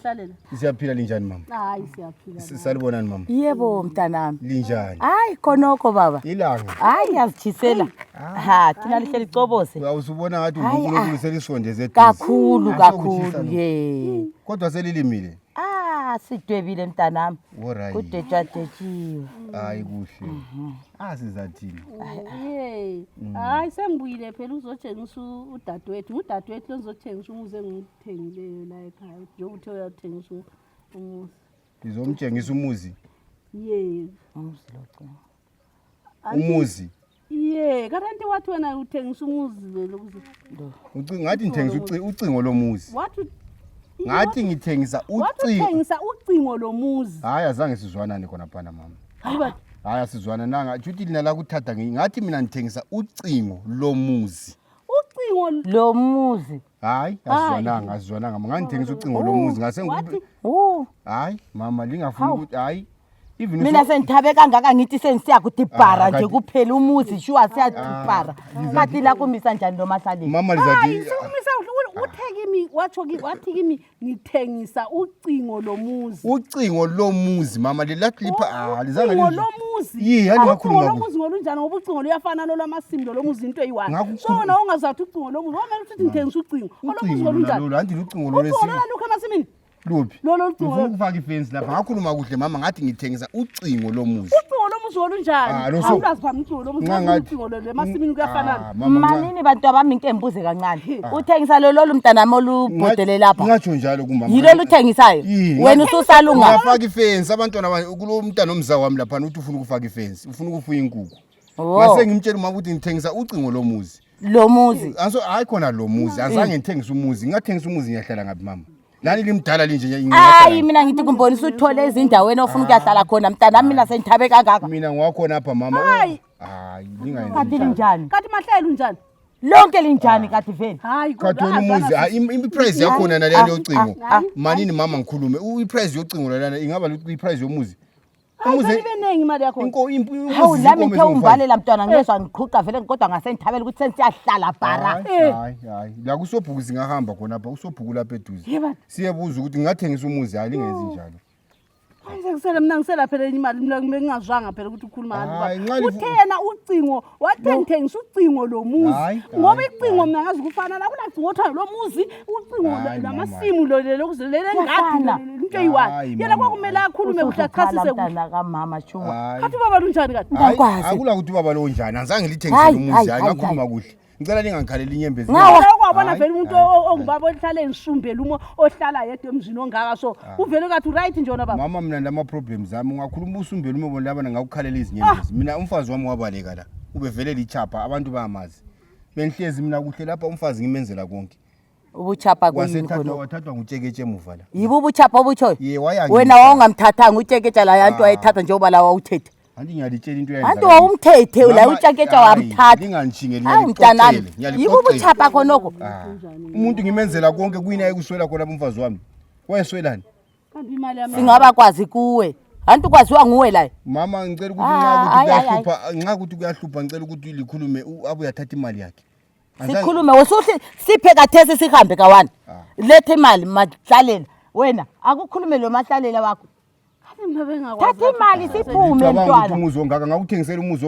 Mahlalela. Siyaphila linjani mama? Hayi siyaphila. Salibonani mama? Yebo mntanami. Linjani? Hayi khonokho baba. Ilanga. Hayi yazichisela. Ha, thina lihle licobose. Awusubona ngathi uNkulunkulu selisondeze eduze. Kakhulu ye. Kodwa selilimile. Sidwebile mntanami. Alright. Kudetshwadetsiwe. Hayi kuhle. Sizathini? Hey. Hayi sengibuyile phela uzotshengisa udadewethu. Udadewethu lozothengisa umuzi engithengileyo la ekhaya. Njengokuthi uyathengisa umuzi. Ngizomtshengisa umuzi. Yes. Umuzi locingo. Umuzi. Yeah, kanti wathi wena uthengisa umuzi lokuthi. Ucingo ngathi ngithengisa ucingo lomuzi. Wathi ngathi ngithengisa ucingo. Wathi uthengisa ucingo lomuzi. Hayi azange sizwanane khona phana mama. Hayi Hayi asizwana nanga juthi lina la kuthatha ngathi mina ngithengisa ucingo lomuzi. Ucingo lomuzi. Hayi azizwananga ngangithengisa ucingo lomuzi ngase ngithi hayi mama lingafuni ukuthi hayi even mina sengithabe kangaka ngithi sengisiya kudibhara nje kuphela umuzi shuwa siyadibhara kathi la kumisa njani lo Mahlalela mama lizathi uthekimi wathi kimi ngithengisa ucingo lomuzi mama lilathi lipha lizanga ucingo lomuzi yi yani ngakhuluma lomuzi ngolunjani ngoba ucingo luyafana lolamasimbi lomuzi into eyiwani so wona ungazathi ucingo lomuzi wamele ukuthi ngithengisa ucingo lomuzi ngolunjani anti ucingo lo ucingo lokho emasimini luphi lolo ucingo ufuna ukufaka ifence lapha ngakhuluma kuhle mama ngathi ngithengisa ucingo lomuzi olunjani awulazi phambi ucingo lomuzi ucingo lemasimini kuyafanana manini bantu abami into embuze kancane uthengisa lolu mntanami olubhodele lapha ngatsho njalo kumama yilo luthengisayo wena ususalunga ngafaka ifence abantwana kulo mntana omza wami lapha uthi ufuna ukufaka ifence ufuna ukufuya inkukhu ngase ngimtshela uma ukuthi ngithengisa ucingo lomuzi aso hayi khona lomuzi azange ngithengisa umuzi ngingathengisa umuzi ngiyahlala ngapi mama lani limdala linje hayi mina ngithi kumbonisa uthole izindaweni ofuna ukuyahlala khona mntanami mina sengithabe kangaka mina ngiwakhona apha mama hayi lingayenzi kanti linjani kanti Mahlalela unjani lonke linjani kanti veni hayi kodwa umuzi iprice yakhona nalena yocingo manini mama ngikhulume iprice yocingo lana ingaba iprice yomuzi umuzi ibenengi imali yakho hawu lami ngithe ungivalela mntwana ngiyezwa ngiqhuqa vele kodwa ngasengithabela ukuthi sensiyahlala bara hayi la kusobhuku singahamba khona lapha usobhuku lapha eduze siyebuza ukuthi ngingathengisa umuzi hayi lingenzi njalo Ngisele mina ngisela phela imali mina ngingazwanga phela ukuthi ukhuluma ngani uthena ucingo wathengisa ucingo lomuzi ngoba icingo mina ngazi kufana la kunacingo othayo lomuzi ucingo lamasimu lokuzelele ngaphi into eyiwani yena kwakumele akhulume kuhle achasise kuhle kamama shuwa kathi baba lunjani kanti ngakwazi akula ukuthi baba lo njani azange lithengise lomuzi hayi ngakhuluma kuhle ngicela lingangikhaleli inyembezi kwabona vele umuntu ongubaba ohlala enisumbela umo ohlala yedwa emzini ongaka so uvele kathi right nje wona baba mama mina ndama problems zami ungakhuluma usumbela umo bona labana ngakukhalela izinyembezi mina umfazi wami wabaleka la ubevele lichapha abantu bayamazi benhlezi mina kuhle lapha umfazi ngimenzela konke ubuchapha kwini khona wathathwa ngutsheketshe emuva la yibo ubuchapha obutshoyo ye wena wawungamthathanga utsheketshe la yantu wayithatha njengoba la wawuthethe anti ngiyalitshela into yenza anti wawumthethe la utsheketshe wamthatha ngingangishingeli mntanami yibo ubuchapha khonoko umuntu ngimenzela konke kuyina ekuswela khona umfazi wami wayeswelani kanti imali yami singaba kwazi kuwe anti kwaziwa nguwe la mama ngicela ukuthi nxa ukuthi kuyahlupha ngicela ukuthi likhulume abuya thatha imali yakhe sikhulume wosuthi siphe kathesi sihambe kawana lethe imali Mahlalela wena akukhulume lo Mahlalela wakho thatha imali siphume mntwana umuzi ongaka ngakuthengisela umuzi